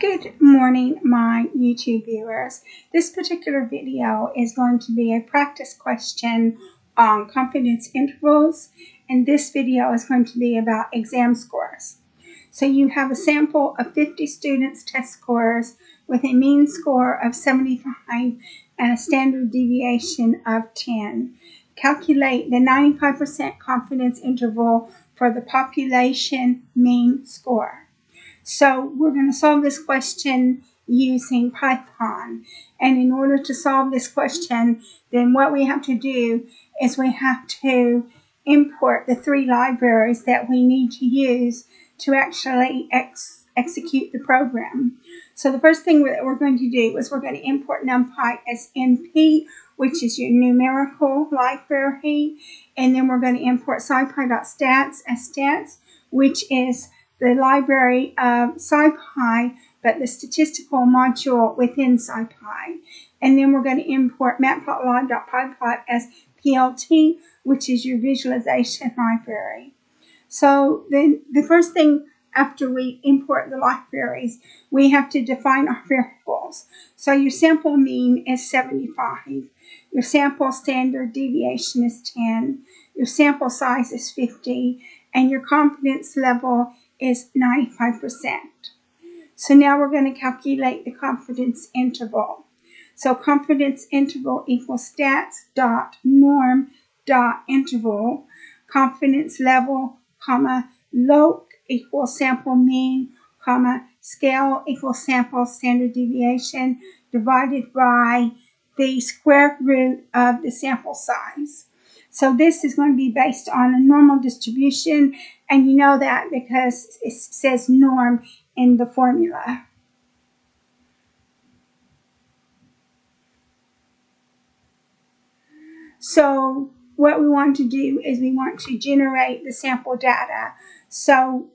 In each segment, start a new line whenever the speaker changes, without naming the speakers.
Good morning, my YouTube viewers. This particular video is going to be a practice question on confidence intervals, and this video is going to be about exam scores. So you have a sample of 50 students' test scores with a mean score of 75 and a standard deviation of 10. Calculate the 95% confidence interval for the population mean score. So we're going to solve this question using Python. And in order to solve this question, then what we have to do is we have to import the three libraries that we need to use to actually execute the program. So the first thing that we're going to do is we're going to import NumPy as NP, which is your numerical library. And then we're going to import SciPy.stats as stats, which is the library of SciPy, but the statistical module within SciPy. And then we're going to import matplotlib.pyplot as PLT, which is your visualization library. So then the first thing after we import the libraries, we have to define our variables. So your sample mean is 75. Your sample standard deviation is 10. Your sample size is 50. And your confidence level is 95%. So now we're going to calculate the confidence interval. So confidence interval equals stats.norm.interval, confidence level, comma, LOC equals sample mean, comma, scale equals sample standard deviation divided by the square root of the sample size. So this is going to be based on a normal distribution, and you know that because it says norm in the formula. So what we want to do is we want to generate the sample data. So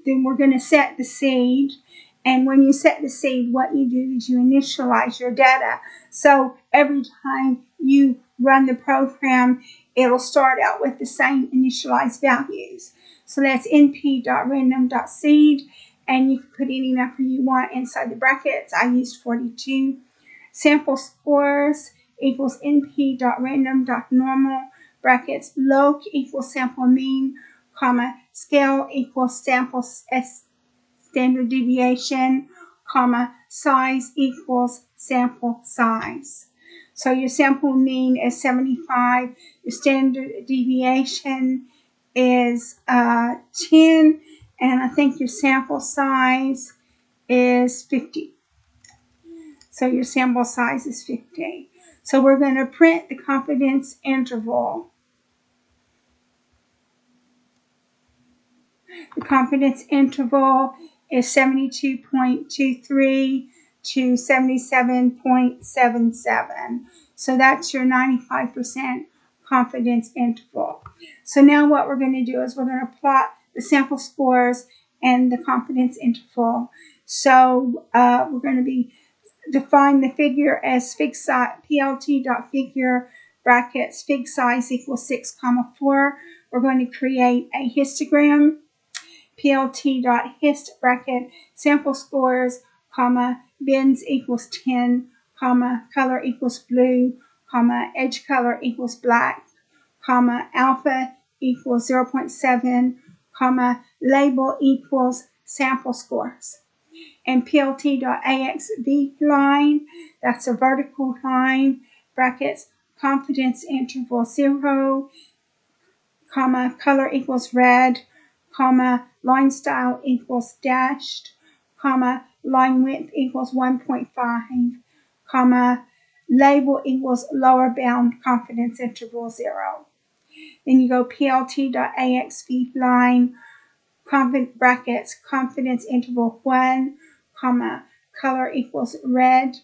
then we're going to set the seed. And when you set the seed, what you do is you initialize your data. So every time you run the program, it'll start out with the same initialized values. So that's np.random.seed, and you can put any number you want inside the brackets. I used 42. Sample scores equals np.random.normal, brackets, LOC equals sample mean, comma, scale equals sample standard deviation, comma, size equals sample size. So your sample mean is 75, your standard deviation is 10, and I think your sample size is 50. So your sample size is 50. So we're going to print the confidence interval. The confidence interval is 72.23 to 77.77. So that's your 95% confidence interval. So now what we're going to do is we're going to plot the sample scores and the confidence interval. So we're going to define the figure as fig size, plt.figure brackets fig size equals 6,4. We're going to create a histogram, plt.hist bracket sample scores, comma, bins equals 10, comma, color equals blue, comma, edge color equals black, comma, alpha equals 0.7, comma, label equals sample scores. And plt.axv line, that's a vertical line, brackets, confidence interval 0, comma, color equals red, comma, line style equals dashed, comma, line width equals 1.5, comma, label equals lower bound confidence interval 0. Then you go plt.axv line, brackets, confidence interval 1, comma, color equals red,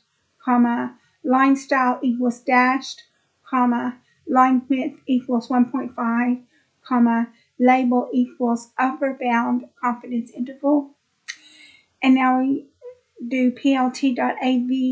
comma, line style equals dashed, comma, line width equals 1.5, comma, label equals upper bound confidence interval. And now we do plt.axv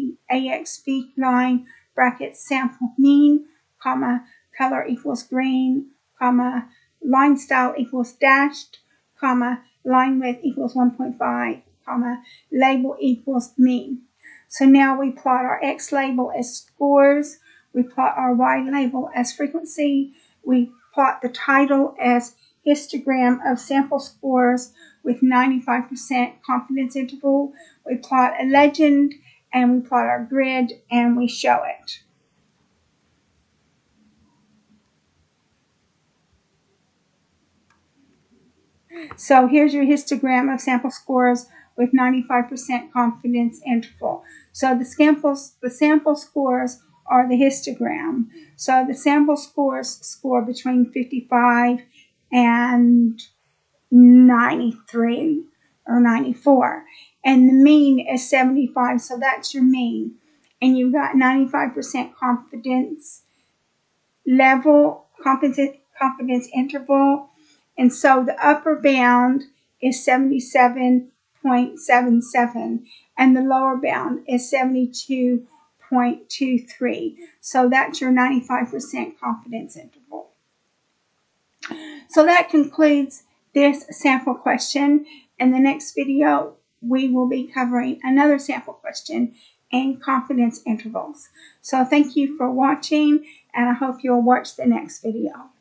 line, brackets, sample mean, comma, color equals green, comma, line style equals dashed, comma, line width equals 1.5, comma, label equals mean. So now we plot our X label as scores, we plot our Y label as frequency, we plot the title as histogram of sample scores with 95% confidence interval, we plot a legend, and we plot our grid, and we show it. So here's your histogram of sample scores with 95% confidence interval. So the sample scores are the histogram. So the sample scores score between 55 and 93 or 94. And the mean is 75, so that's your mean. And you've got 95% confidence level, confidence interval. And so the upper bound is 77.77 and the lower bound is 72.23. So that's your 95% confidence interval. So that concludes this sample question. In the next video, we will be covering another sample question and confidence intervals. So thank you for watching, and I hope you'll watch the next video.